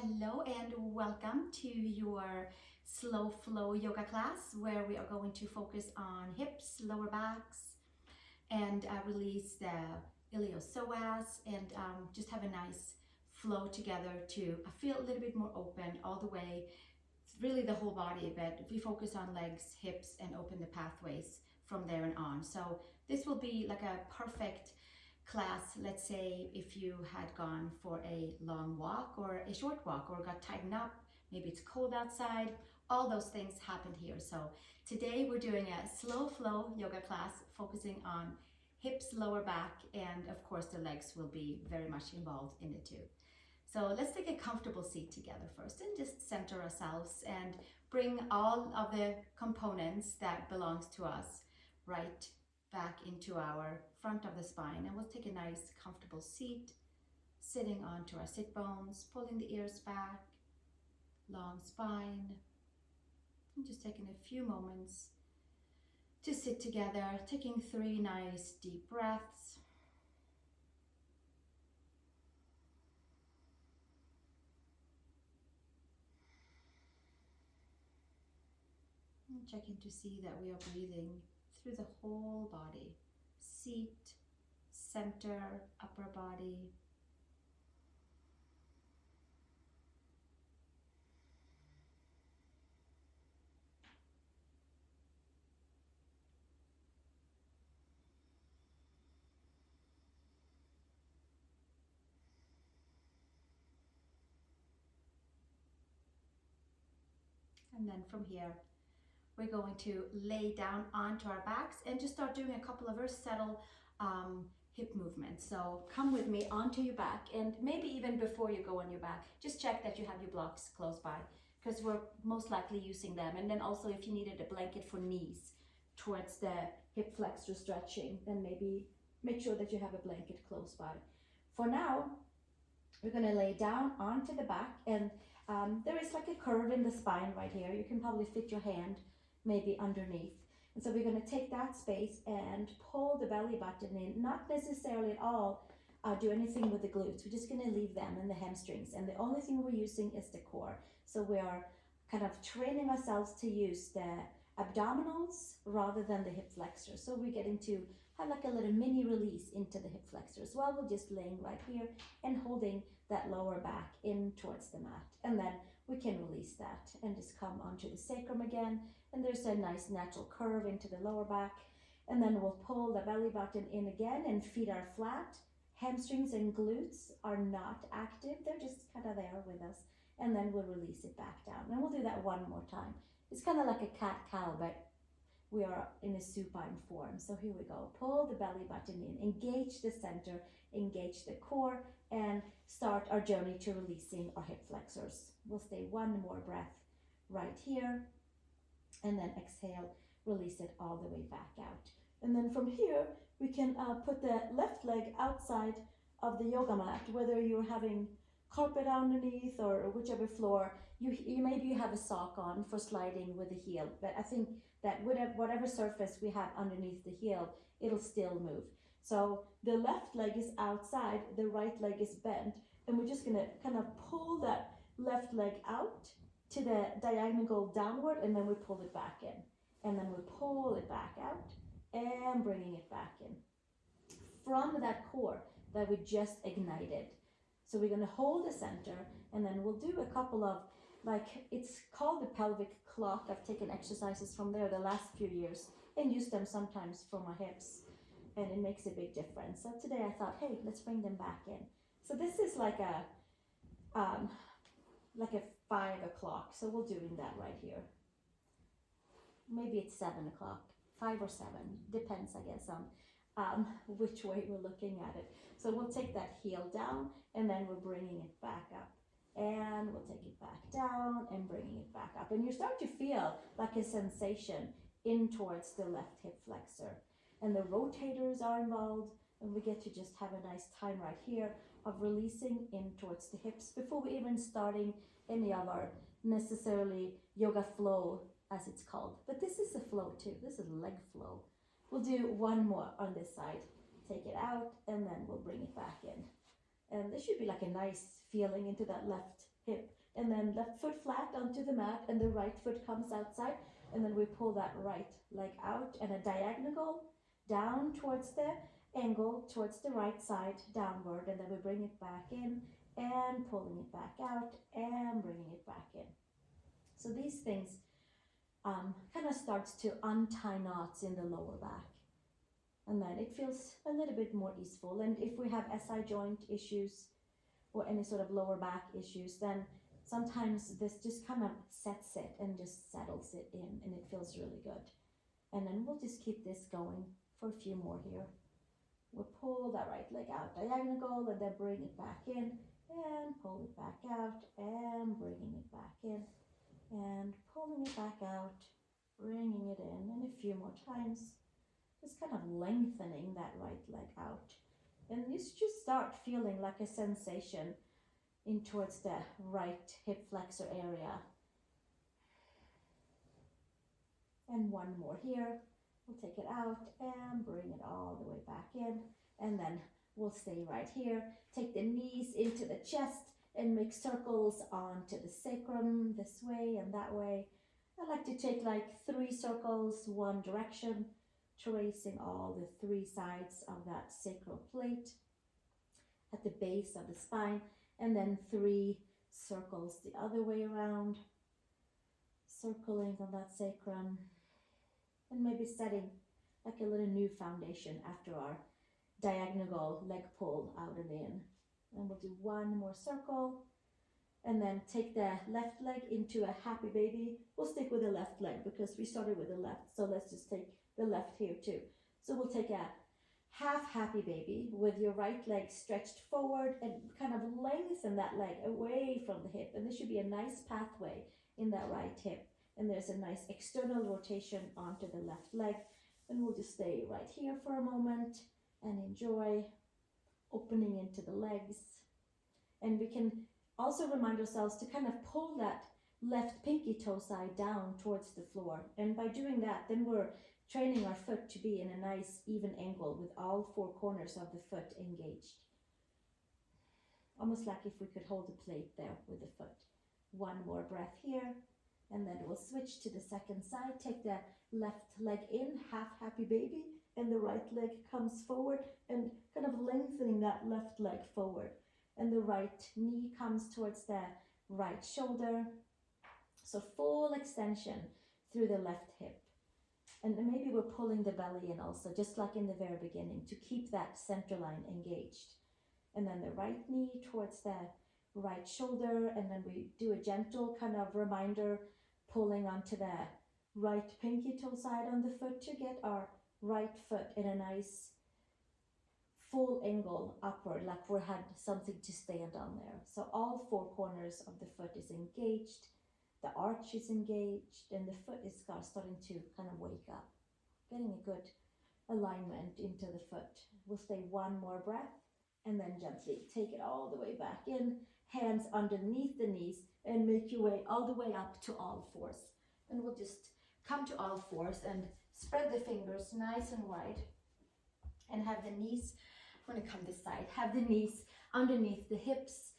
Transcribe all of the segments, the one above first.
Hello and welcome to your slow flow yoga class where we are going to focus on hips, lower backs, and release the iliopsoas and just have a nice flow together to feel a little bit more open all the way, really the whole body a bit. We focus on legs, hips, and open the pathways from there and on. So this will be like a perfect class. Let's say if you had gone for a long walk or a short walk or got tightened up, maybe it's cold outside, all those things happened here. So today we're doing a slow flow yoga class focusing on hips, lower back, and of course the legs will be very much involved in it too. So let's take a comfortable seat together first and just center ourselves and bring all of the components that belongs to us right back into our front of the spine. And we'll take a nice comfortable seat, sitting onto our sit bones, pulling the ears back, long spine. And just taking a few moments to sit together, taking 3 nice deep breaths. And checking to see that we are breathing through the whole body. Seat, center, upper body. And then from here, we're going to lay down onto our backs and just start doing a couple of very subtle hip movements. So come with me onto your back, and maybe even before you go on your back, just check that you have your blocks close by, because we're most likely using them. And then also if you needed a blanket for knees towards the hip flexor stretching, then maybe make sure that you have a blanket close by. For now, we're going to lay down onto the back, and there is like a curve in the spine right here. You can probably fit your hand maybe underneath. And so we're going to take that space and pull the belly button in, not necessarily at all do anything with the glutes. We're just going to leave them in the hamstrings. And the only thing we're using is the core. So we are kind of training ourselves to use the abdominals rather than the hip flexors. So we're getting to have like a little mini release into the hip flexors. Well, we're just laying right here and holding that lower back in towards the mat. And then we can release that and just come onto the sacrum again. And there's a nice natural curve into the lower back. And then we'll pull the belly button in again and feet are flat. Hamstrings and glutes are not active. They're just kind of there with us. And then we'll release it back down. And we'll do that one more time. It's kind of like a cat-cow, but we are in a supine form. So here we go. Pull the belly button in, engage the center, engage the core, and start our journey to releasing our hip flexors. We'll stay one more breath right here, and then exhale, release it all the way back out. And then from here, we can put the left leg outside of the yoga mat, whether you're having carpet underneath or whichever floor. You maybe you have a sock on for sliding with the heel, but I think that whatever surface we have underneath the heel, it'll still move. So the left leg is outside, the right leg is bent, and we're just gonna kind of pull that left leg out to the diagonal downward, and then we pull it back in. And then we pull it back out and bringing it back in. From that core that we just ignited. So we're gonna hold the center, and then we'll do a couple of, like, it's called the pelvic clock. I've taken exercises from there the last few years and used them sometimes for my hips, and it makes a big difference. So today I thought, hey, let's bring them back in. So this is like a 5 o'clock. So we're doing that right here. Maybe it's 7 o'clock, 5 or 7, depends, I guess, on which way we're looking at it. So we'll take that heel down, and then we're bringing it back up. And we'll take it back down and bringing it back up. And you start to feel like a sensation in towards the left hip flexor. And the rotators are involved, and we get to just have a nice time right here of releasing in towards the hips before we even starting any of our necessarily yoga flow, as it's called. But this is a flow too. This is leg flow. We'll do one more on this side. Take it out, and then we'll bring it back in. And there should be like a nice feeling into that left hip. And then left foot flat onto the mat and the right foot comes outside. And then we pull that right leg out and a diagonal down towards the angle, towards the right side, downward. And then we bring it back in and pulling it back out and bringing it back in. So these things kind of starts to untie knots in the lower back. And then it feels a little bit more easeful. And if we have SI joint issues or any sort of lower back issues, then sometimes this just kind of sets it and just settles it in, and it feels really good. And then we'll just keep this going for a few more here. We'll pull that right leg out diagonal and then bring it back in and pull it back out and bringing it back in and pulling it back out, bringing it in, and a few more times. Just kind of lengthening that right leg out. And you just start feeling like a sensation in towards the right hip flexor area. And one more here. We'll take it out and bring it all the way back in. And then we'll stay right here. Take the knees into the chest and make circles onto the sacrum this way and that way. I like to take like 3 circles one direction, tracing all the 3 sides of that sacral plate at the base of the spine, and then 3 circles the other way around, circling on that sacrum, and maybe setting like a little new foundation after our diagonal leg pull out and in. And we'll do 1 more circle, and then take the left leg into a happy baby. We'll stick with the left leg because we started with the left, so let's just take the left here too. So we'll take a half happy baby with your right leg stretched forward and kind of lengthen that leg away from the hip. And there should be a nice pathway in that right hip. And there's a nice external rotation onto the left leg. And we'll just stay right here for a moment and enjoy opening into the legs. And we can also remind ourselves to kind of pull that left pinky toe side down towards the floor. And by doing that, then we're training our foot to be in a nice even angle with all 4 corners of the foot engaged. Almost like if we could hold a plate there with the foot. 1 more breath here, and then we'll switch to the second side. Take the left leg in, half happy baby, and the right leg comes forward and kind of lengthening that left leg forward. And the right knee comes towards the right shoulder. So full extension through the left hip. And maybe we're pulling the belly in also, just like in the very beginning, to keep that center line engaged. And then the right knee towards the right shoulder, and then we do a gentle kind of reminder, pulling onto the right pinky toe side on the foot to get our right foot in a nice full angle upward, like we had something to stand on there. So all 4 corners of the foot is engaged. The arch is engaged and the foot is starting to kind of wake up, getting a good alignment into the foot. We'll stay 1 more breath and then gently take it all the way back in, hands underneath the knees, and make your way all the way up to all 4s. And we'll just come to all 4s and spread the fingers nice and wide and have the knees, I'm going to come this side, have the knees underneath the hips.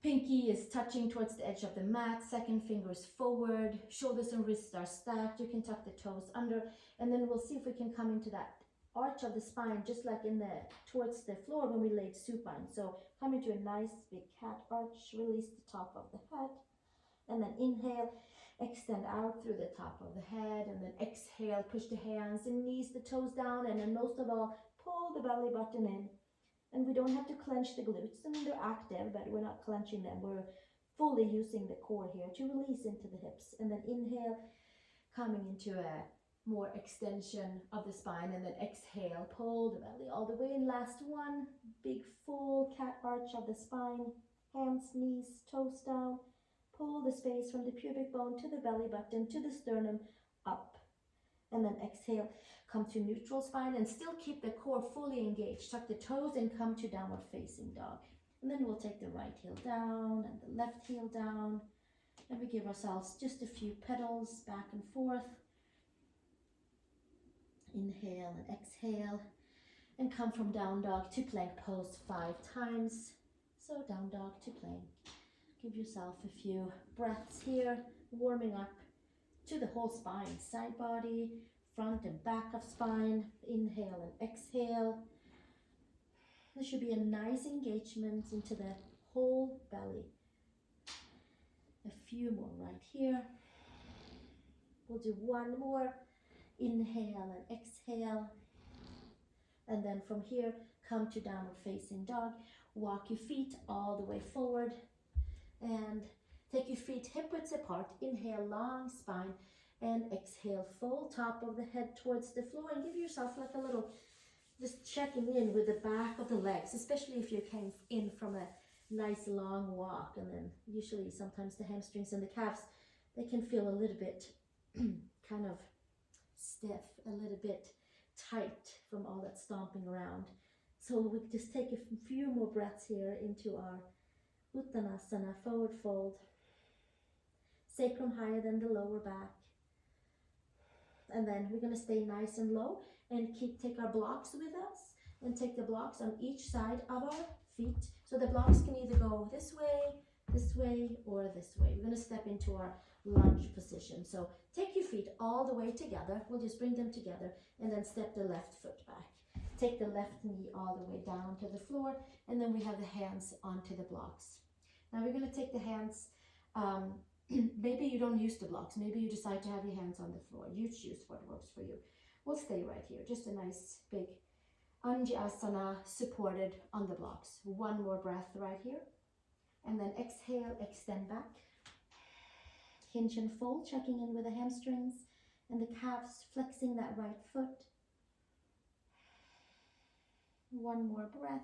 Pinky is touching towards the edge of the mat, second finger is forward, shoulders and wrists are stacked. You can tuck the toes under, and then we'll see if we can come into that arch of the spine, just like in the towards the floor when we laid supine. So come into a nice big cat arch, release the top of the head, and then inhale, extend out through the top of the head, and then exhale, push the hands and knees, the toes down, and then most of all, pull the belly button in. And we don't have to clench the glutes. I mean, they're active, but we're not clenching them. We're fully using the core here to release into the hips. And then inhale, coming into a more extension of the spine. And then exhale, pull the belly all the way. And last one, big full cat arch of the spine. Hands, knees, toes down. Pull the space from the pubic bone to the belly button, to the sternum, up. And then exhale, come to neutral spine and still keep the core fully engaged. Tuck the toes and come to downward facing dog. And then we'll take the right heel down and the left heel down. And we give ourselves just a few pedals back and forth. Inhale and exhale. And come from down dog to plank pose 5 times. So down dog to plank. Give yourself a few breaths here, warming up to the whole spine, side body, front and back of spine. Inhale and exhale. There should be a nice engagement into the whole belly. A few more right here. We'll do one more. Inhale and exhale. And then from here, come to downward facing dog. Walk your feet all the way forward. And take your feet hip widths apart. Inhale, long spine. And exhale, full top of the head towards the floor. And give yourself like a little, just checking in with the back of the legs, especially if you came in from a nice long walk. And then usually sometimes the hamstrings and the calves, they can feel a little bit kind of stiff, a little bit tight from all that stomping around. So we just take a few more breaths here into our Uttanasana, forward fold. Sacrum higher than the lower back. And then we're going to stay nice and low and take our blocks with us and take the blocks on each side of our feet. So the blocks can either go this way, or this way. We're going to step into our lunge position. So take your feet all the way together. We'll just bring them together and then step the left foot back. Take the left knee all the way down to the floor, and then we have the hands onto the blocks. Now we're going to take the hands, maybe you don't use the blocks, maybe you decide to have your hands on the floor. You choose what works for you. We'll stay right here, just a nice big Anjasana supported on the blocks. One more breath right here. And then exhale, extend back. Hinge and fold, checking in with the hamstrings and the calves, flexing that right foot. One more breath.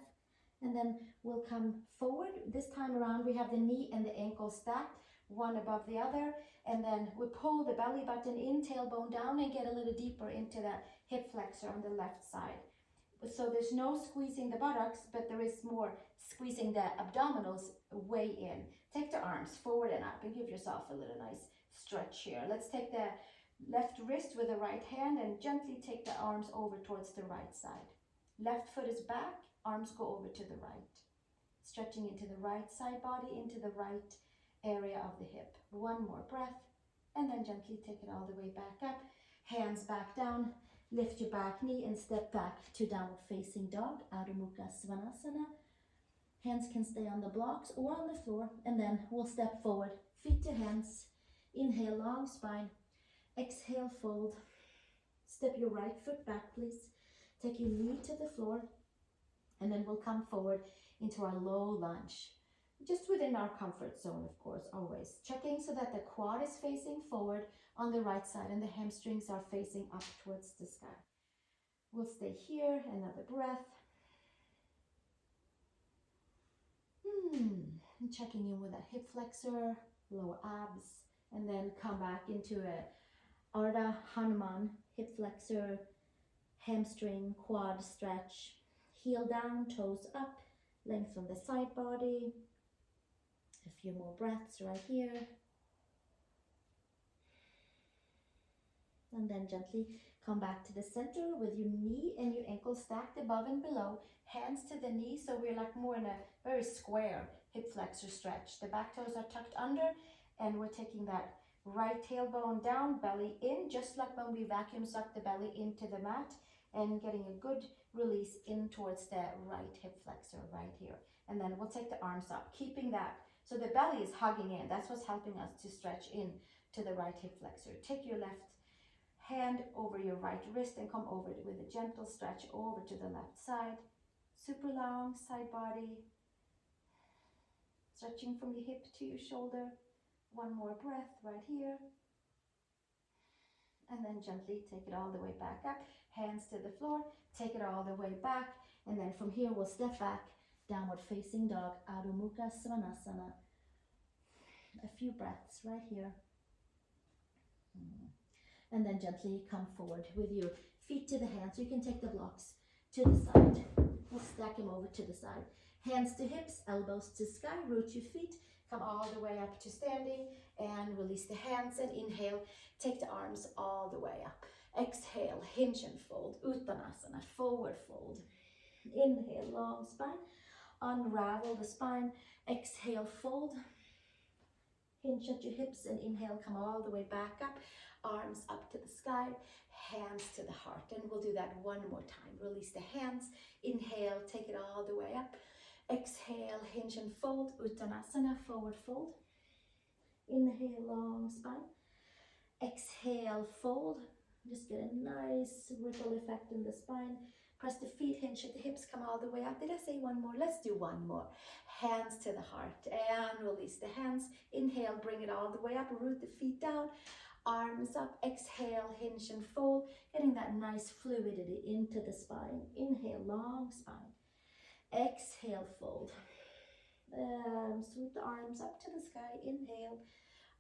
And then we'll come forward. This time around, we have the knee and the ankle stacked, one above the other. And then we pull the belly button in, tailbone down, and get a little deeper into that hip flexor on the left side. So there's no squeezing the buttocks, but there is more squeezing the abdominals way in. Take the arms forward and up and give yourself a little nice stretch here. Let's take the left wrist with the right hand and gently take the arms over towards the right side. Left foot is back, arms go over to the right. Stretching into the right side body, into the right area of the hip. One more breath, and then gently take it all the way back up. Hands back down. Lift your back knee and step back to downward facing dog, Adho Mukha Svanasana. Hands can stay on the blocks or on the floor, and then we'll step forward, feet to hands. Inhale, long spine. Exhale, fold. Step your right foot back, please. Take your knee to the floor, and then we'll come forward into our low lunge. Just within our comfort zone, of course, always. Checking so that the quad is facing forward on the right side and the hamstrings are facing up towards the sky. We'll stay here, another breath. And checking in with that hip flexor, lower abs, and then come back into a Ardha Hanuman, hip flexor, hamstring, quad stretch, heel down, toes up, length from the side body. A few more breaths right here. And then gently come back to the center with your knee and your ankle stacked above and below. Hands to the knee, so we're like more in a very square hip flexor stretch. The back toes are tucked under, and we're taking that right tailbone down, belly in, just like when we vacuum suck the belly into the mat, and getting a good release in towards the right hip flexor right here. And then we'll take the arms up, keeping that. So the belly is hugging in. That's what's helping us to stretch in to the right hip flexor. Take your left hand over your right wrist and come over with a gentle stretch over to the left side. Super long side body. Stretching from your hip to your shoulder. One more breath right here. And then gently take it all the way back up. Hands to the floor. Take it all the way back. And then from here we'll step back. Downward facing dog, Adho Mukha Svanasana. A few breaths right here. And then gently come forward with your feet to the hands. You can take the blocks to the side. We'll stack them over to the side. Hands to hips, elbows to sky. Root your feet. Come all the way up to standing and release the hands and inhale. Take the arms all the way up. Exhale, hinge and fold. Uttanasana, forward fold. Inhale, long spine. Unravel the spine. Exhale, fold. hinge at your hips, and inhale, come all the way back up, arms up to the sky, hands to the heart. And we'll do that one more time. Release the hands, inhale, take it all the way up. Exhale, hinge and fold, Uttanasana, forward fold. Inhale, long spine. Exhale, fold. Just get a nice ripple effect in the spine. Press the feet, hinge at the hips, come all the way up. Did I say one more? Let's do one more. Hands to the heart and release the hands. Inhale, bring it all the way up, root the feet down. Arms up, exhale, hinge and fold. Getting that nice fluidity into the spine. Inhale, long spine. Exhale, fold. Sweep the arms up to the sky. Inhale,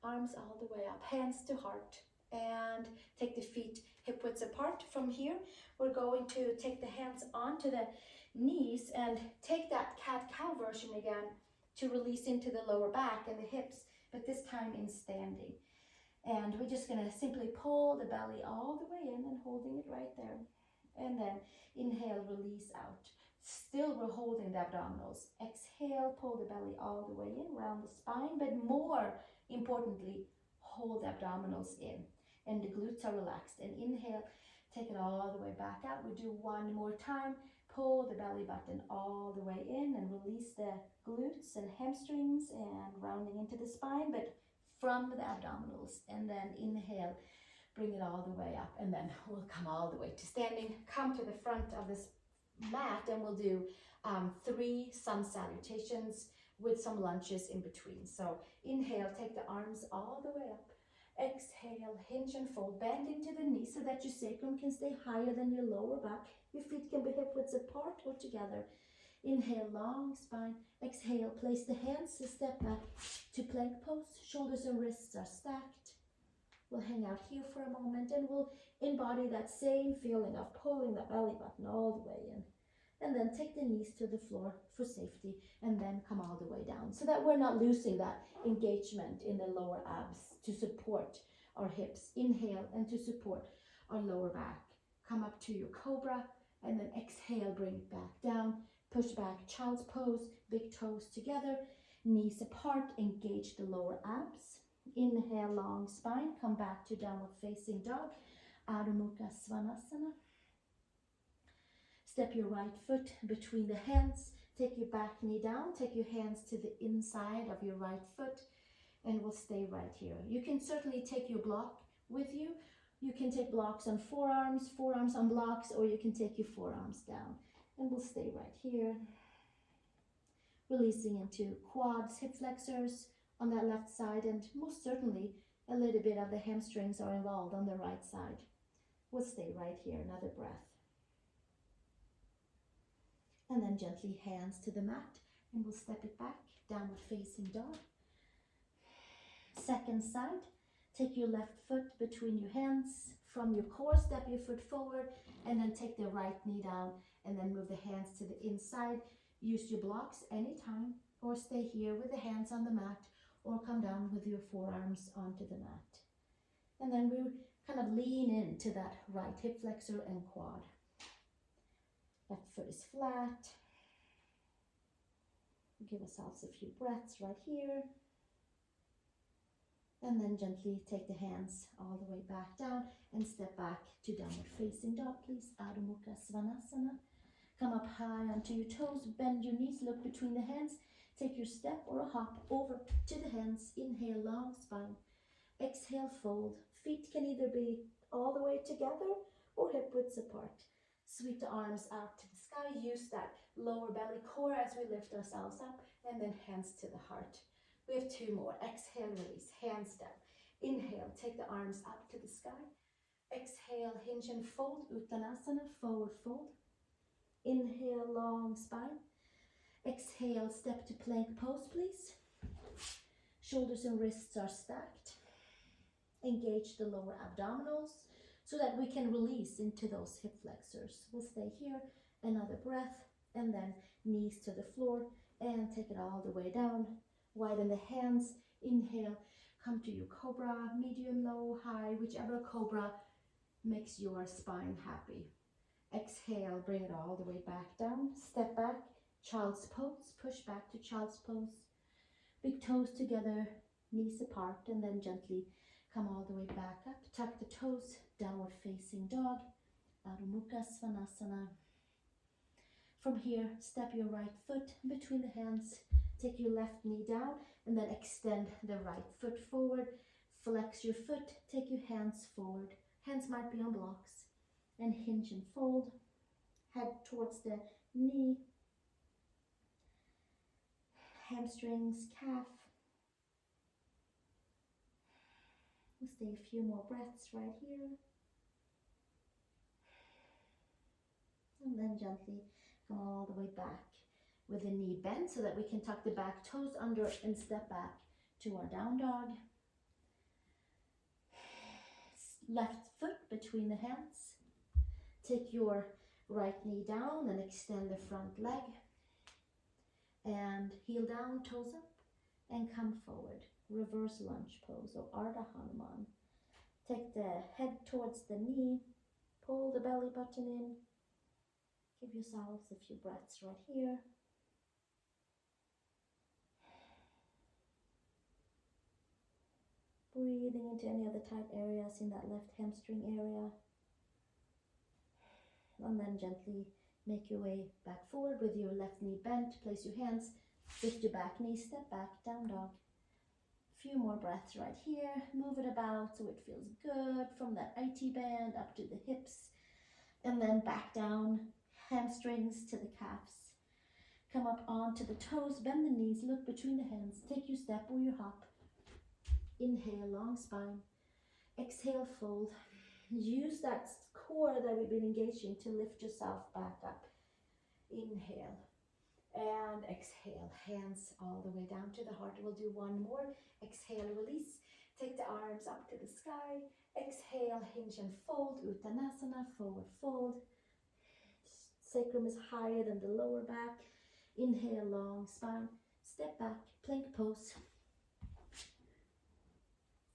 arms all the way up, hands to heart, and take the feet hip widths apart. From here, we're going to take the hands onto the knees and take that cat-cow version again to release into the lower back and the hips, but this time in standing. And we're just gonna simply pull the belly all the way in and holding it right there. And then inhale, release out. Still we're holding the abdominals. Exhale, pull the belly all the way in, round the spine, but more importantly, hold the abdominals in and the glutes are relaxed. And inhale, take it all the way back out. We do one more time. Pull the belly button all the way in and release the glutes and hamstrings and rounding into the spine, but from the abdominals. And then inhale, bring it all the way up, and then we'll come all the way to standing. Come to the front of this mat and we'll do 3 sun salutations with some lunges in between. So inhale, take the arms all the way up. Exhale, hinge and fold, bend into the knees so that your sacrum can stay higher than your lower back. Your feet can be hip widths apart or together. Inhale, long spine. Exhale, place the hands a step back to plank pose. Shoulders and wrists are stacked. We'll hang out here for a moment and we'll embody that same feeling of pulling the belly button all the way in. And then take the knees to the floor for safety and then come all the way down so that we're not losing that engagement in the lower abs to support our hips. Inhale, and to support our lower back. Come up to your cobra and then exhale, bring it back down. Push back, child's pose, big toes together, knees apart, engage the lower abs. Inhale, long spine, come back to downward facing dog, Adho Mukha Svanasana. Step your right foot between the hands, take your back knee down, take your hands to the inside of your right foot, and we'll stay right here. You can certainly take your block with you. You can take blocks on forearms, forearms on blocks, or you can take your forearms down. And we'll stay right here. Releasing into quads, hip flexors on that left side, and most certainly a little bit of the hamstrings are involved on the right side. We'll stay right here, another breath. And then gently hands to the mat, and we'll step it back, downward facing dog. Second side, take your left foot between your hands. From your core, step your foot forward, and then take the right knee down, and then move the hands to the inside. Use your blocks anytime, or stay here with the hands on the mat, or come down with your forearms onto the mat. And then we kind of lean into that right hip flexor and quad. Left foot is flat. Give ourselves a few breaths right here. And then gently take the hands all the way back down and step back to downward facing dog, please. Adho Mukha Svanasana. Come up high onto your toes, bend your knees, look between the hands. Take your step or a hop over to the hands. Inhale, long spine. Exhale, fold. Feet can either be all the way together or hip widths apart. Sweep the arms out to the sky. Use that lower belly core as we lift ourselves up, and then hands to the heart. We have 2 more. Exhale, release, hands down. Inhale, take the arms up to the sky. Exhale, hinge and fold, Uttanasana, forward fold. Inhale, long spine. Exhale, step to plank pose, please. Shoulders and wrists are stacked. Engage the lower abdominals so that we can release into those hip flexors. We'll stay here, another breath, and then knees to the floor, and take it all the way down. Widen the hands. Inhale, come to your cobra, medium, low, high, whichever cobra makes your spine happy. Exhale, bring it all the way back down. Step back, child's pose, push back to child's pose. Big toes together, knees apart, and then gently come all the way back up. Tuck the toes, downward facing dog, Adho Mukha Svanasana. From here, step your right foot between the hands, take your left knee down, and then extend the right foot forward. Flex your foot, take your hands forward. Hands might be on blocks. And hinge and fold. Head towards the knee. Hamstrings, calf. We'll stay a few more breaths right here. And then gently come all the way back with the knee bent so that we can tuck the back toes under and step back to our down dog. Left foot between the hands. Take your right knee down and extend the front leg. And heel down, toes up, and come forward. Reverse lunge pose or Ardha Hanuman. Take the head towards the knee. Pull the belly button in. Give yourselves a few breaths right here. Breathing into any of the tight areas in that left hamstring area. And then gently make your way back forward with your left knee bent. Place your hands, lift your back knee, step back, down dog. Few more breaths right here. Move it about so it feels good from that IT band up to the hips. And then back down, hamstrings to the calves. Come up onto the toes, bend the knees, look between the hands. Take your step or your hop. Inhale, long spine. Exhale, fold. Use that core that we've been engaging to lift yourself back up. Inhale and exhale. Hands all the way down to the heart. We'll do one more. Exhale, release. Take the arms up to the sky. Exhale, hinge and fold. Uttanasana, forward fold. Sacrum is higher than the lower back. Inhale, long spine. Step back, plank pose.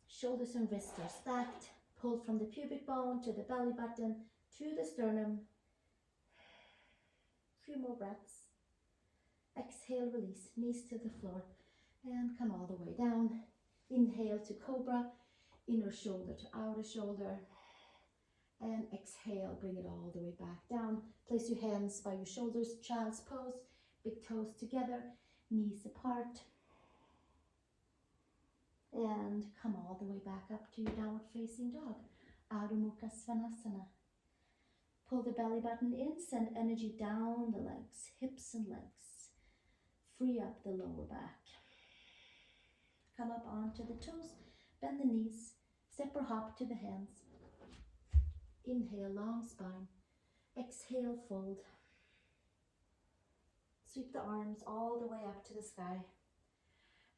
Shoulders and wrists are stacked. Pull from the pubic bone to the belly button to the sternum. Few more breaths. Exhale, release, knees to the floor and come all the way down. Inhale to cobra, inner shoulder to outer shoulder. And exhale, bring it all the way back down. Place your hands by your shoulders, child's pose, big toes together, knees apart. And come all the way back up to your downward facing dog, Adho Mukha Svanasana. Pull the belly button in, send energy down the legs, hips and legs. Free up the lower back. Come up onto the toes, bend the knees, step or hop to the hands. Inhale, long spine. Exhale, fold. Sweep the arms all the way up to the sky.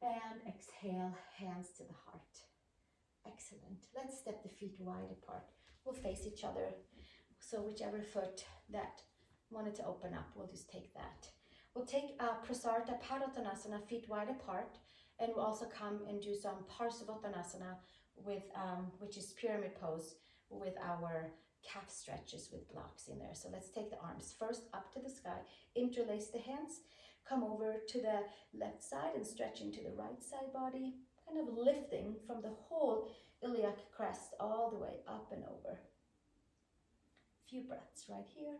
And exhale, hands to the heart. Excellent. Let's step the feet wide apart. We'll face each other. So whichever foot that wanted to open up, we'll just take that. We'll take Prasarita Padottanasana, feet wide apart. And we'll also come and do some Parsvottanasana, with, which is pyramid pose with our calf stretches with blocks in there. So let's take the arms first up to the sky, interlace the hands, come over to the left side and stretch into the right side body, kind of lifting from the whole iliac crest all the way up and over. Few breaths right here,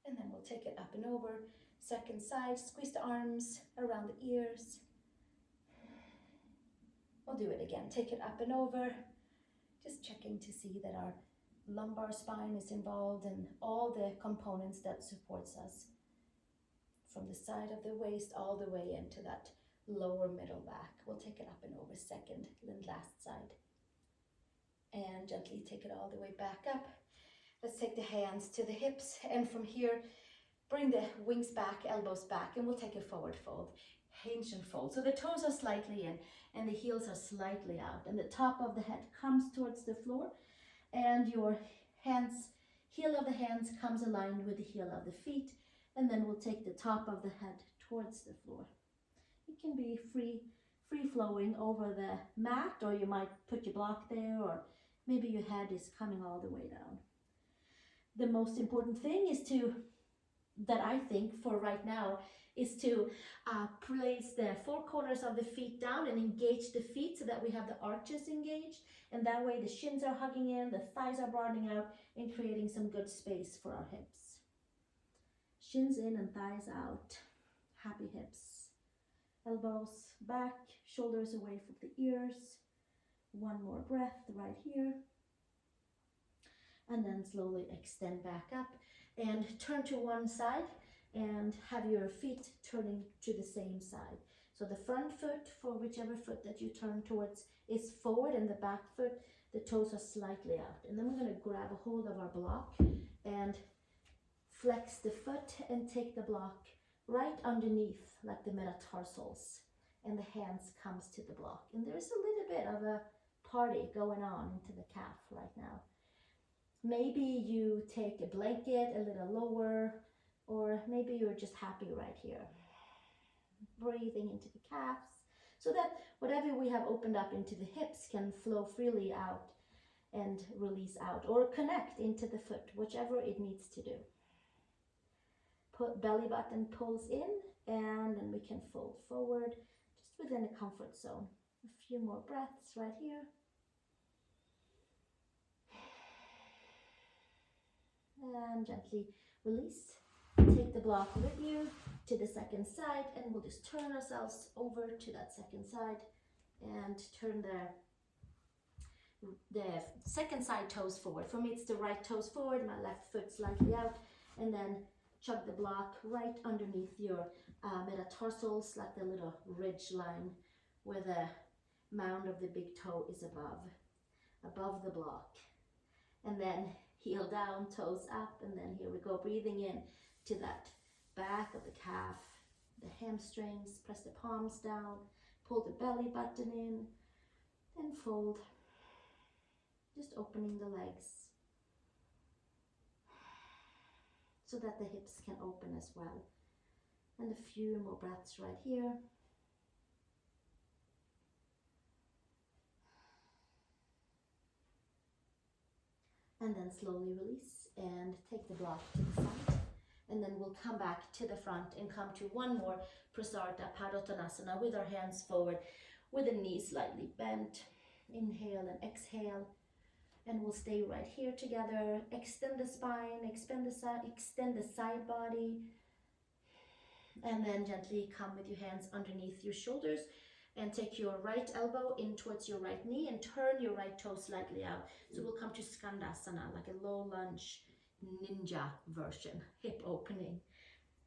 and then we'll take it up and over. Second side, squeeze the arms around the ears. We'll do it again, take it up and over, just checking to see that our lumbar spine is involved and all the components that supports us. From the side of the waist all the way into that lower middle back. We'll take it up and over, second and last side. And gently take it all the way back up. Let's take the hands to the hips, and from here, bring the wings back, elbows back, and we'll take a forward fold. Hinge and fold. So the toes are slightly in and the heels are slightly out, and the top of the head comes towards the floor, and your hands, heel of the hands comes aligned with the heel of the feet. And then we'll take the top of the head towards the floor. It can be free flowing over the mat, or you might put your block there, or maybe your head is coming all the way down. The most important thing is that I think for right now is to place the four corners of the feet down and engage the feet so that we have the arches engaged. And that way the shins are hugging in, the thighs are broadening out, and creating some good space for our hips. Shins in and thighs out. Happy hips. Elbows back, shoulders away from the ears. One more breath right here. And then slowly extend back up and turn to one side and have your feet turning to the same side. So the front foot, for whichever foot that you turn towards, is forward, and the back foot, the toes are slightly out. And then we're going to grab a hold of our block and flex the foot and take the block right underneath, like the metatarsals, and the hands comes to the block. And there's a little bit of a party going on into the calf right now. Maybe you take a blanket a little lower, or maybe you're just happy right here. Breathing into the calves, so that whatever we have opened up into the hips can flow freely out and release out, or connect into the foot, whichever it needs to do. Put belly button pulls in, and then we can fold forward just within a comfort zone. A few more breaths right here. And gently release. Take the block with you to the second side, and we'll just turn ourselves over to that second side and turn the second side toes forward. For me, it's the right toes forward, my left foot slightly out, and then chug the block right underneath your metatarsals, like the little ridge line where the mound of the big toe is above the block. And then heel down, toes up, and then here we go, breathing in to that back of the calf, the hamstrings, press the palms down, pull the belly button in, and fold, just opening the legs so that the hips can open as well. And a few more breaths right here. And then slowly release and take the block to the side. And then we'll come back to the front and come to one more Prasarita Padottanasana with our hands forward, with the knees slightly bent. Inhale and exhale. And we'll stay right here together. Extend the spine, extend the side body. And then gently come with your hands underneath your shoulders and take your right elbow in towards your right knee and turn your right toe slightly out. So we'll come to Skandasana, like a low lunge ninja version, hip opening,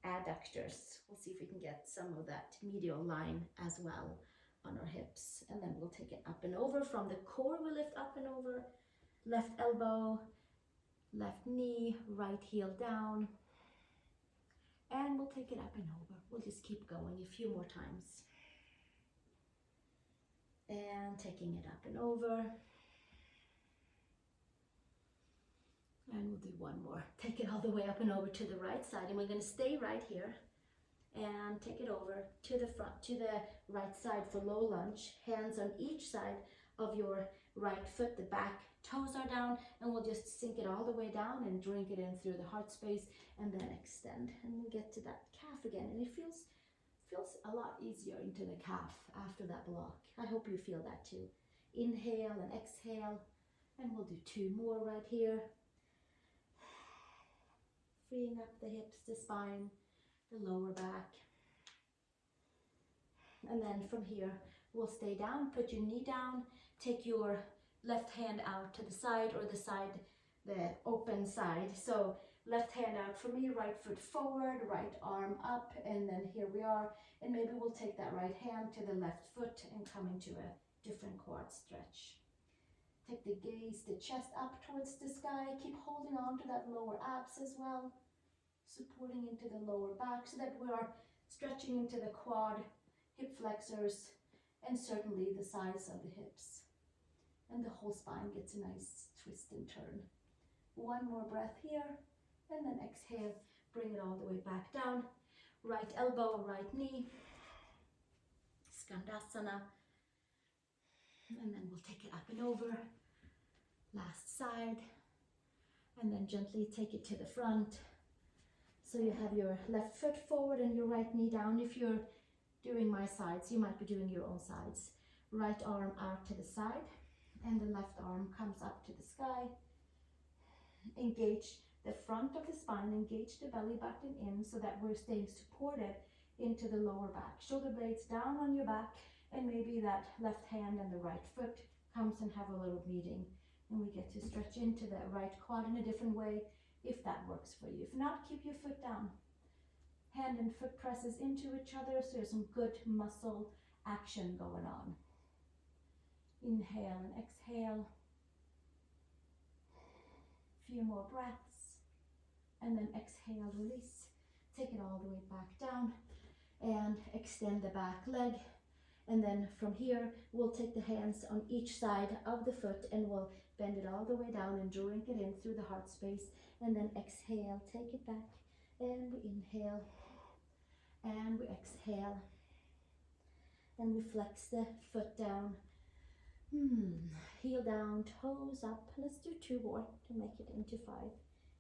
adductors. We'll see if we can get some of that medial line as well on our hips. And then we'll take it up and over. From the core, we lift up and over. Left elbow, left knee, right heel down. And we'll take it up and over. We'll just keep going a few more times. And taking it up and over. And we'll do one more. Take it all the way up and over to the right side. And we're going to stay right here. And take it over to the front, to the right side for low lunge. Hands on each side of your right foot. The back toes are down. And we'll just sink it all the way down and drink it in through the heart space. And then extend. And we'll get to that calf again. And it feels a lot easier into the calf after that block. I hope you feel that too. Inhale and exhale. And we'll do two more right here. Freeing up the hips, the spine, the lower back. And then from here, we'll stay down. Put your knee down. Take your left hand out to the side, or the open side. So left hand out for me, right foot forward, right arm up, and then here we are. And maybe we'll take that right hand to the left foot and come into a different quad stretch. Take the gaze, the chest up towards the sky. Keep holding on to that lower abs as well. Supporting into the lower back so that we are stretching into the quad, hip flexors, and certainly the sides of the hips. And the whole spine gets a nice twist and turn. One more breath here, and then exhale. Bring it all the way back down. Right elbow, right knee. Skandasana. And then we'll take it up and over. Last side. And then gently take it to the front. So you have your left foot forward and your right knee down. If you're doing my sides, you might be doing your own sides. Right arm out to the side and the left arm comes up to the sky. Engage the front of the spine, engage the belly button in so that we're staying supported into the lower back. Shoulder blades down on your back, and maybe that left hand and the right foot comes and have a little meeting. And we get to stretch into the right quad in a different way if that works for you. If not, keep your foot down. Hand and foot presses into each other, so there's some good muscle action going on. Inhale and exhale. Few more breaths. And then exhale, release. Take it all the way back down and extend the back leg. And then from here, we'll take the hands on each side of the foot and we'll bend it all the way down and drink it in through the heart space. And then exhale, take it back, and we inhale, and we exhale. And we flex the foot down. Heel down, toes up. Let's do 2 more to make it into 5.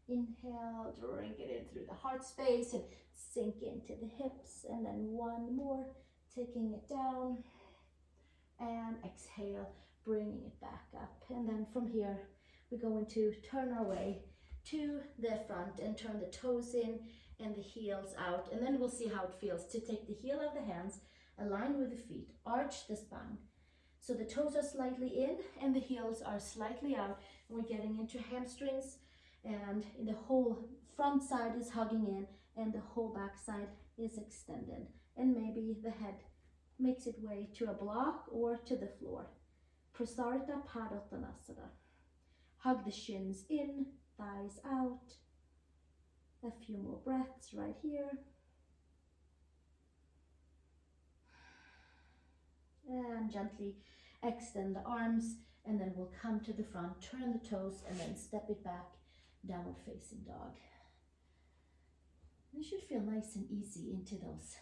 Inhale, drink it in through the heart space and sink into the hips. And then 1 more, taking it down. And exhale, bringing it back up. And then from here, we're going to turn our way to the front and turn the toes in and the heels out. And then we'll see how it feels to take the heel of the hands, align with the feet, arch the spine. So the toes are slightly in and the heels are slightly out. And we're getting into hamstrings, and the whole front side is hugging in and the whole back side is extended. And maybe the head makes its way to a block or to the floor. Prasarita Padottanasana. Hug the shins in, thighs out. A few more breaths right here. And gently extend the arms, and then we'll come to the front, turn the toes, and then step it back, downward facing dog. You should feel nice and easy into those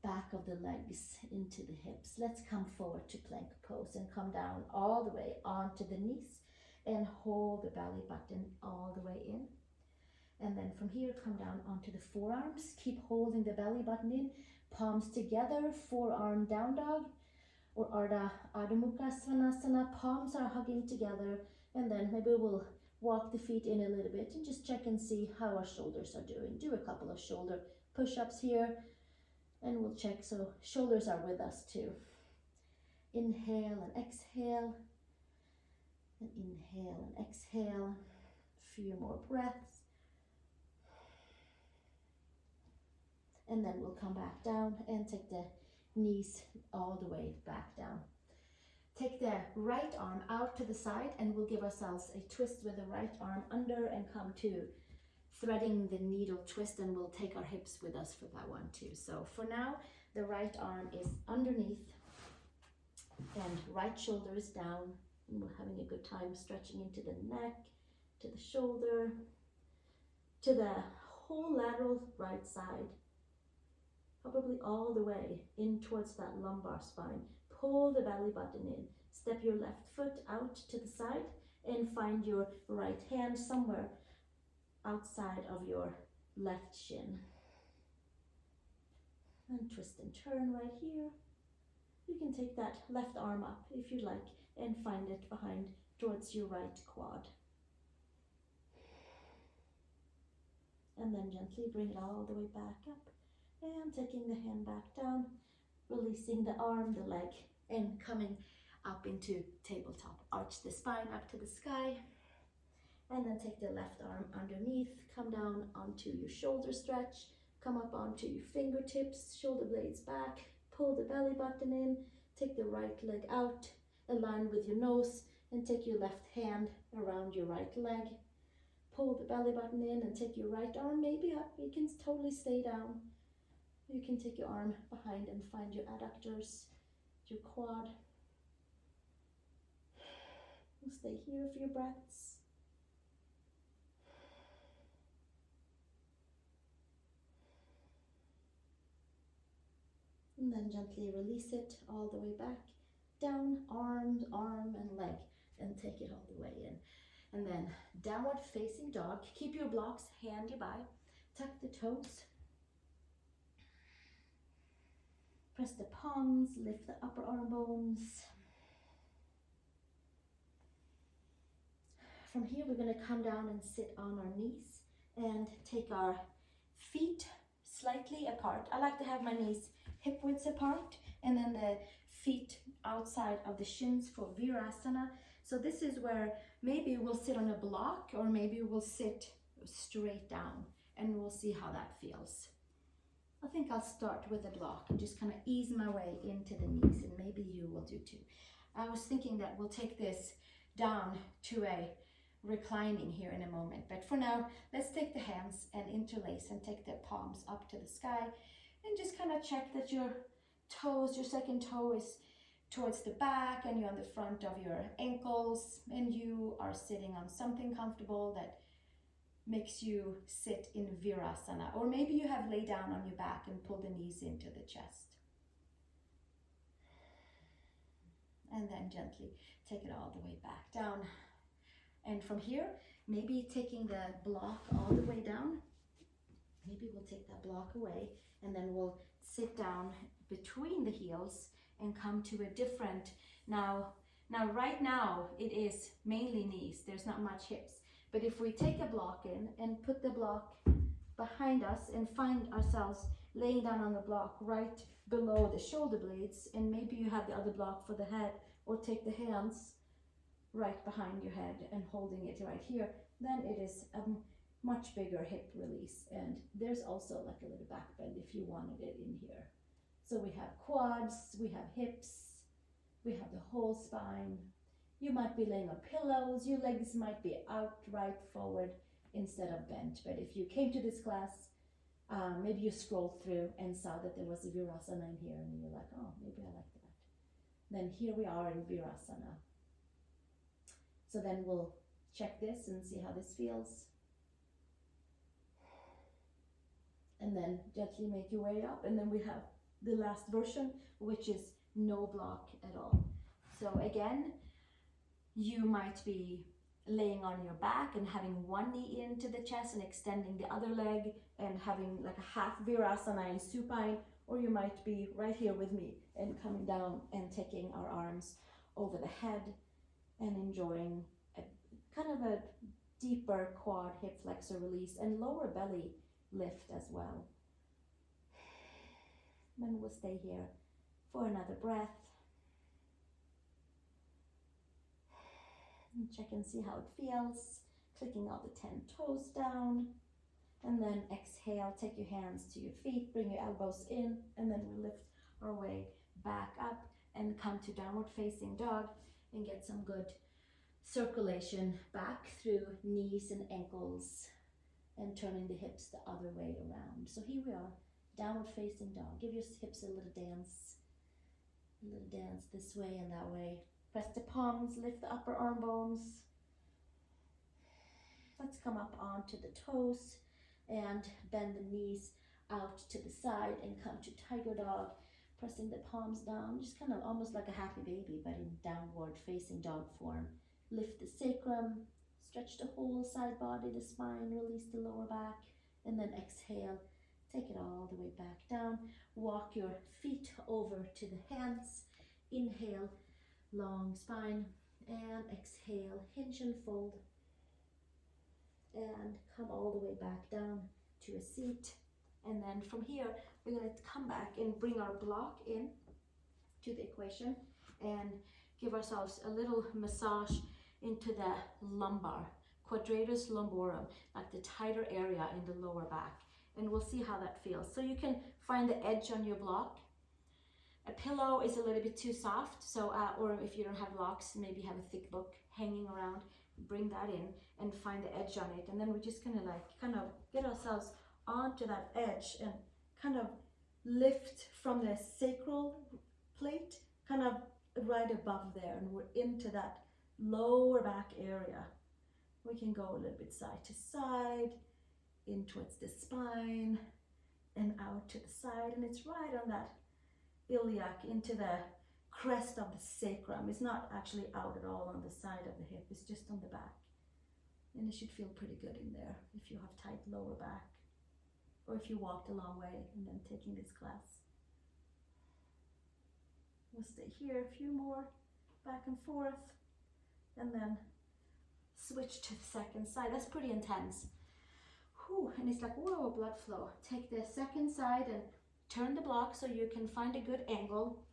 back of the legs, into the hips. Let's come forward to plank pose and come down all the way onto the knees and hold the belly button all the way in. And then from here, come down onto the forearms. Keep holding the belly button in, palms together, forearm down dog, or Ardha Mukha Svanasana. Palms are hugging together, and then maybe we'll walk the feet in a little bit and just check and see how our shoulders are doing. Do a couple of shoulder push-ups here, and we'll check so shoulders are with us too. Inhale and exhale, and inhale and exhale. A few more breaths. And then we'll come back down and take the knees all the way back down. Take the right arm out to the side and we'll give ourselves a twist with the right arm under and come to threading the needle twist, and we'll take our hips with us for that one too. So for now, the right arm is underneath and right shoulder is down, and we're having a good time stretching into the neck, to the shoulder, to the whole lateral right side, probably all the way in towards that lumbar spine. Pull the belly button in, step your left foot out to the side and find your right hand somewhere outside of your left shin. And twist and turn right here. You can take that left arm up if you like and find it behind towards your right quad. And then gently bring it all the way back up and taking the hand back down, releasing the arm, the leg, and coming up into tabletop. Arch the spine up to the sky, and then take the left arm underneath, come down onto your shoulder stretch, come up onto your fingertips, shoulder blades back, pull the belly button in, take the right leg out, align with your nose, and take your left hand around your right leg. Pull the belly button in and take your right arm maybe up. You can totally stay down. You can take your arm behind and find your adductors, your quad. We'll stay here for your breaths. And then gently release it all the way back, down, arm and leg, and take it all the way in. And then downward facing dog. Keep your blocks handy by. Tuck the toes. Press the palms, lift the upper arm bones. From here, we're going to come down and sit on our knees and take our feet slightly apart. I like to have my knees hip width apart and then the feet outside of the shins for Virasana. So this is where maybe we'll sit on a block or maybe we'll sit straight down, and we'll see how that feels. I think I'll start with a block and just kind of ease my way into the knees, and maybe you will do too. I was thinking that we'll take this down to a reclining here in a moment, but for now, let's take the hands and interlace and take the palms up to the sky and just kind of check that your toes, your second toe is towards the back and you're on the front of your ankles, and you are sitting on something comfortable that makes you sit in Virasana, or maybe you have lay down on your back and pull the knees into the chest. And then gently take it all the way back down. And from here, maybe taking the block all the way down, maybe we'll take that block away and then we'll sit down between the heels and come to a different, now right now it is mainly knees, there's not much hips. But if we take a block in and put the block behind us and find ourselves laying down on the block right below the shoulder blades, and maybe you have the other block for the head, or take the hands right behind your head and holding it right here, then it is a much bigger hip release. And there's also like a little back bend if you wanted it in here. So we have quads, we have hips, we have the whole spine. You might be laying on pillows, your legs might be out right forward instead of bent. But if you came to this class, maybe you scrolled through and saw that there was a Virasana in here and you're like, oh, maybe I like that. Then here we are in Virasana. So then we'll check this and see how this feels. And then gently make your way up. And then we have the last version, which is no block at all. So again, you might be laying on your back and having one knee into the chest and extending the other leg and having like a half Virasana in supine, or you might be right here with me and coming down and taking our arms over the head and enjoying a kind of a deeper quad hip flexor release and lower belly lift as well. Then we'll stay here for another breath. And check and see how it feels. Clicking all the 10 toes down. And then exhale, take your hands to your feet, bring your elbows in, and then we lift our way back up and come to downward facing dog and get some good circulation back through knees and ankles and turning the hips the other way around. So here we are, downward facing dog. Give your hips a little dance this way and that way. Press the palms, lift the upper arm bones. Let's come up onto the toes and bend the knees out to the side and come to tiger dog, pressing the palms down, just kind of almost like a happy baby, but in downward facing dog form. Lift the sacrum, stretch the whole side body, the spine, release the lower back, and then exhale, take it all the way back down. Walk your feet over to the hands, inhale, long spine, and exhale, hinge and fold, and come all the way back down to a seat. And then from here, we're going to come back and bring our block in to the equation and give ourselves a little massage into the lumbar, quadratus lumborum, like the tighter area in the lower back. And we'll see how that feels. So you can find the edge on your block. A pillow is a little bit too soft, so or if you don't have blocks, maybe have a thick book hanging around, bring that in and find the edge on it. And then we're just gonna kind of get ourselves onto that edge and kind of lift from the sacral plate, kind of right above there, and we're into that lower back area. We can go a little bit side to side, in towards the spine and out to the side, and it's right on that iliac into the crest of the sacrum. It's not actually out at all on the side of the hip, it's just on the back. And it should feel pretty good in there if you have tight lower back. or if you walked a long way and then taking this class. We'll stay here a few more, back and forth, and then switch to the second side. That's pretty intense. Whew, and it's like, whoa, blood flow. Take the second side and turn the block so you can find a good angle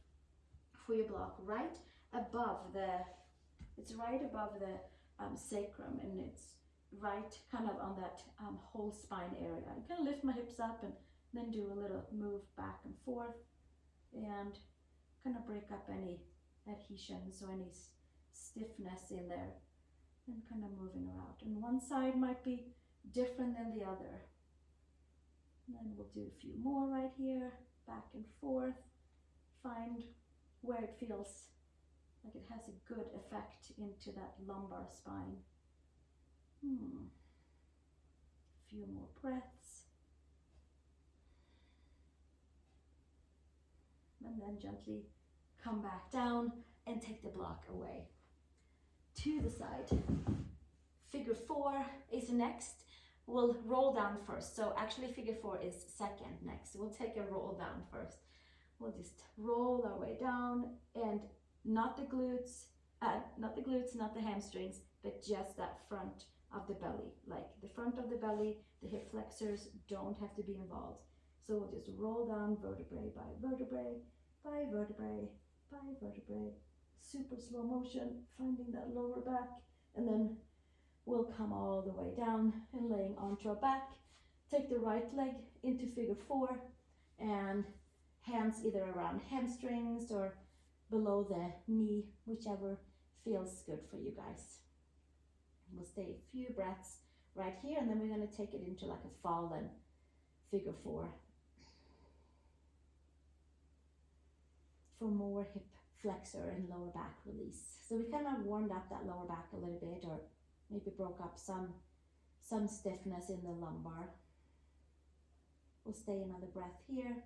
for your block right above it's right above the sacrum, and it's right kind of on that whole spine area. I'm gonna lift my hips up and then do a little move back and forth and kind of break up any adhesions or any stiffness in there, and kind of moving around. And one side might be different than the other. And then we'll do a few more right here, back and forth. Find where it feels like it has a good effect into that lumbar spine. A few more breaths. And then gently come back down and take the block away. To the side. Figure 4 is next. We'll roll down first. So actually figure 4 is second next. We'll take a roll down first. We'll just roll our way down, and not the glutes, not the hamstrings, but just that front of the belly. Like the front of the belly, the hip flexors don't have to be involved. So we'll just roll down vertebrae by vertebrae, by vertebrae, by vertebrae. Super slow motion, finding that lower back, and then we'll come all the way down and laying onto our back. Take the right leg into figure 4 and hands either around hamstrings or below the knee, whichever feels good for you guys. We'll stay a few breaths right here, and then we're going to take it into like a fallen figure 4 for more hip flexor and lower back release. So we kind of warmed up that lower back a little bit, or maybe broke up some stiffness in the lumbar. We'll stay another breath here.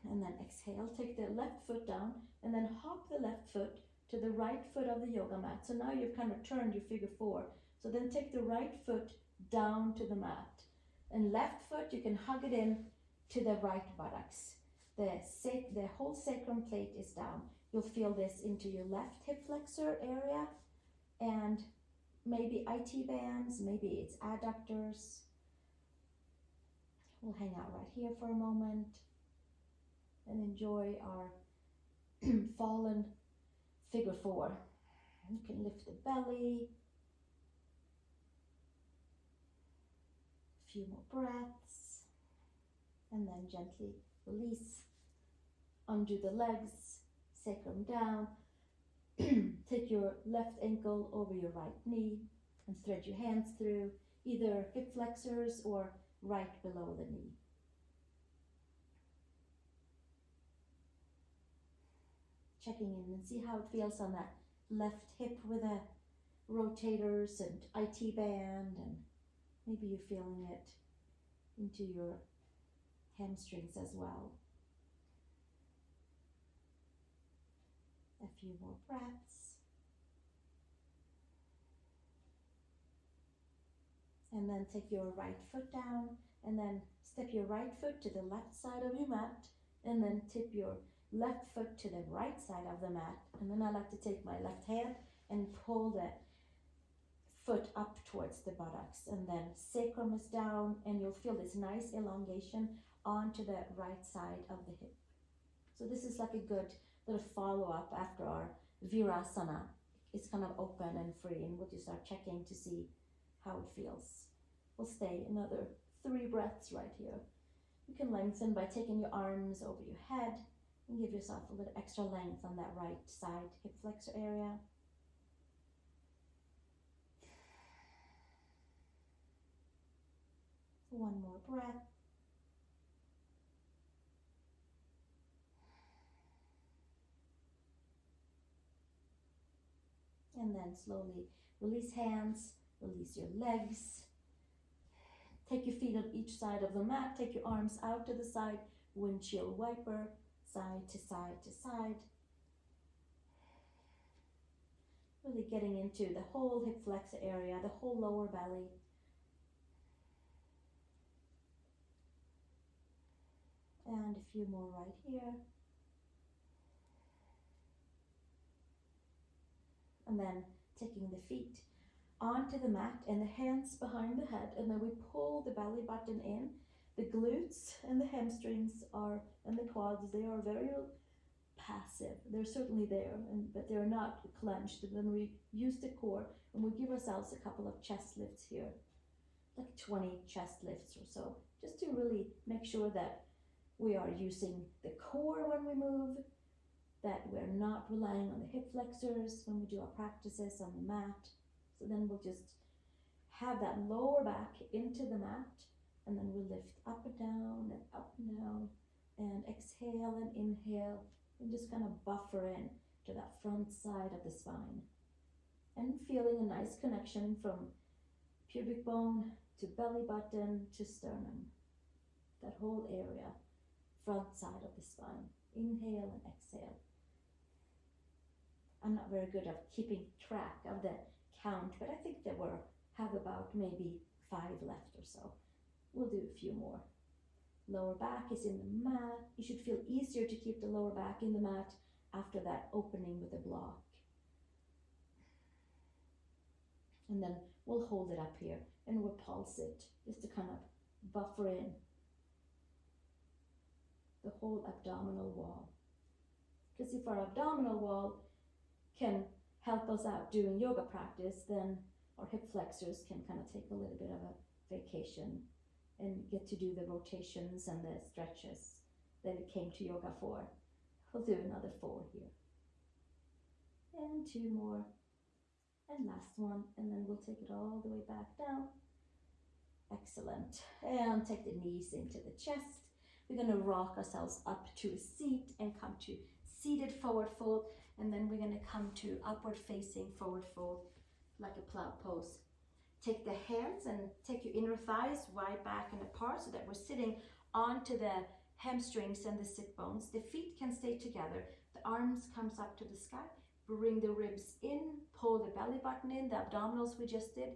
And then exhale, take the left foot down, and then hop the left foot to the right foot of the yoga mat. So now you've kind of turned your figure 4. So then take the right foot down to the mat. And left foot, you can hug it in to the right buttocks. The whole sacrum plate is down. You'll feel this into your left hip flexor area, and maybe IT bands, maybe it's adductors. We'll hang out right here for a moment and enjoy our fallen figure 4. You can lift the belly. A few more breaths. And then gently release. Undo the legs, sacrum down. Take your left ankle over your right knee and thread your hands through either hip flexors or right below the knee. Checking in and see how it feels on that left hip with the rotators and IT band, and maybe you're feeling it into your hamstrings as well. A few more breaths. And then take your right foot down, and then step your right foot to the left side of your mat, and then tip your left foot to the right side of the mat. And then I like to take my left hand and pull the foot up towards the buttocks, and then sacrum is down, and you'll feel this nice elongation onto the right side of the hip. So this is like a good little follow-up after our virasana. It's kind of open and free, and we'll just start checking to see how it feels. We'll stay another 3 breaths right here. You can lengthen by taking your arms over your head and give yourself a little extra length on that right side hip flexor area. One more breath. And then slowly release hands, release your legs. Take your feet on each side of the mat, take your arms out to the side, windshield wiper, side to side to side. Really getting into the whole hip flexor area, the whole lower belly. And a few more right here. And then taking the feet onto the mat and the hands behind the head, and then we pull the belly button in. The glutes and the hamstrings are, and the quads, they are very passive. They're certainly there, but they're not clenched. And then we use the core and we give ourselves a couple of chest lifts here, like 20 chest lifts or so, just to really make sure that we are using the core when we move, that we're not relying on the hip flexors when we do our practices on the mat. So then we'll just have that lower back into the mat, and then we'll lift up and down, and exhale and inhale, and just kind of buffer in to that front side of the spine. And feeling a nice connection from pubic bone to belly button to sternum. That whole area, front side of the spine. Inhale and exhale. I'm not very good at keeping track of the count, but I think there have about maybe 5 left or so. We'll do a few more. Lower back is in the mat. You should feel easier to keep the lower back in the mat after that opening with a block. And then we'll hold it up here and we'll pulse it just to kind of buffer in the whole abdominal wall. Because if our abdominal wall can help us out doing yoga practice, then our hip flexors can kind of take a little bit of a vacation and get to do the rotations and the stretches that we came to yoga for. We'll do another 4 here. And 2 more. And last one. And then we'll take it all the way back down. Excellent. And take the knees into the chest. We're going to rock ourselves up to a seat and come to seated forward fold. And then we're going to come to upward facing forward fold like a plow pose. Take the hands and take your inner thighs wide back and apart so that we're sitting onto the hamstrings and the sit bones. The feet can stay together. The arms comes up to the sky. Bring the ribs in, pull the belly button in, the abdominals we just did,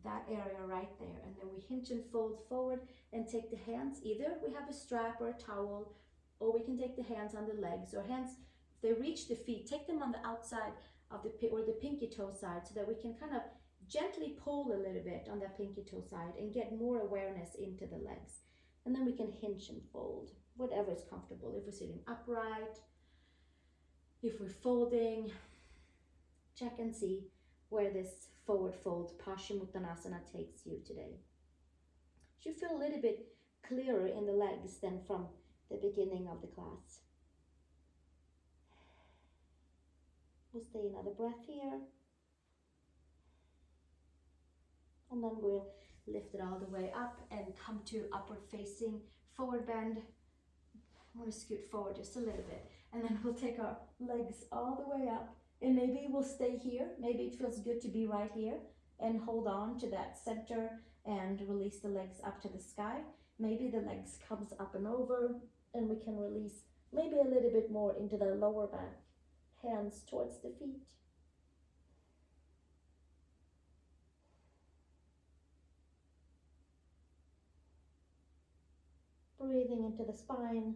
that area right there. And then we hinge and fold forward and take the hands. Either we have a strap or a towel, or we can take the hands on the legs, or hands, if they reach the feet, take them on the outside of the pinky toe side so that we can kind of gently pull a little bit on that pinky toe side and get more awareness into the legs. And then we can hinge and fold, whatever is comfortable. If we're sitting upright, if we're folding, check and see where this forward fold, Paschimottanasana, takes you today. You should feel a little bit clearer in the legs than from the beginning of the class. We'll stay another breath here. And then we'll lift it all the way up and come to upward facing forward bend. I'm going to scoot forward just a little bit. And then we'll take our legs all the way up. And maybe we'll stay here. Maybe it feels good to be right here and hold on to that center and release the legs up to the sky. Maybe the legs comes up and over and we can release maybe a little bit more into the lower back. Hands towards the feet. Breathing into the spine.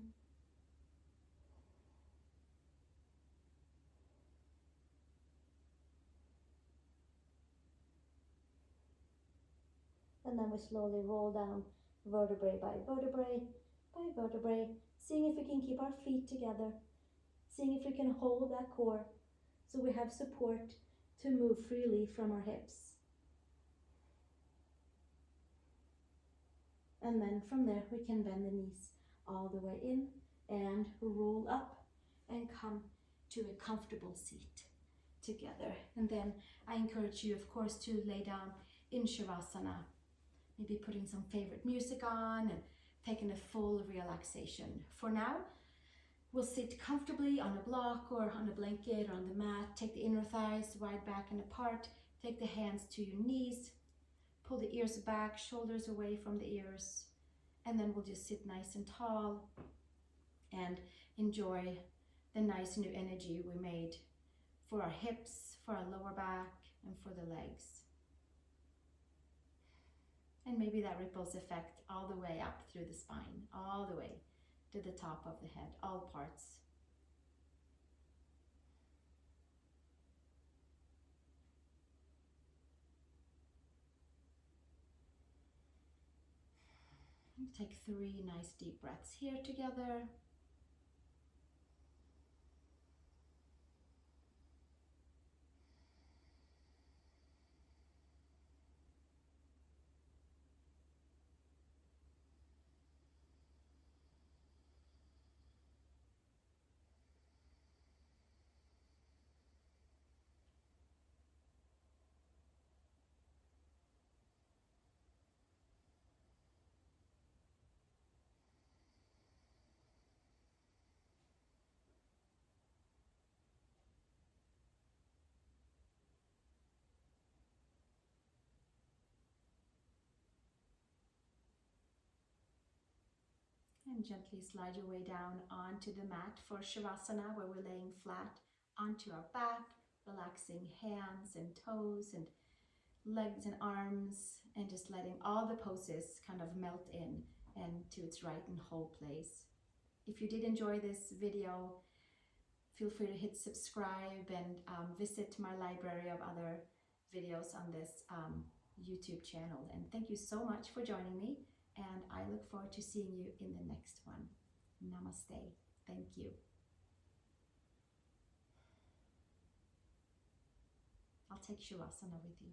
And then we slowly roll down vertebrae by vertebrae by vertebrae, seeing if we can keep our feet together, seeing if we can hold that core so we have support to move freely from our hips. And then from there we can bend the knees all the way in and roll up and come to a comfortable seat together. And then I encourage you, of course, to lay down in Shavasana, maybe putting some favorite music on and taking a full relaxation. For now, we'll sit comfortably on a block or on a blanket or on the mat. Take the inner thighs wide back and apart. Take the hands to your knees. Pull the ears back, shoulders away from the ears. And then we'll just sit nice and tall and enjoy the nice new energy we made for our hips, for our lower back, and for the legs. And maybe that ripples effect all the way up through the spine, all the way. to the top of the head, all parts. Take 3 nice deep breaths here together. And gently slide your way down onto the mat for Shavasana, where we're laying flat onto our back, relaxing hands and toes and legs and arms, and just letting all the poses kind of melt in and to its right and whole place. If you did enjoy this video, feel free to hit subscribe and visit my library of other videos on this YouTube channel. And thank you so much for joining me. And I look forward to seeing you in the next one. Namaste. Thank you. I'll take Shavasana with you.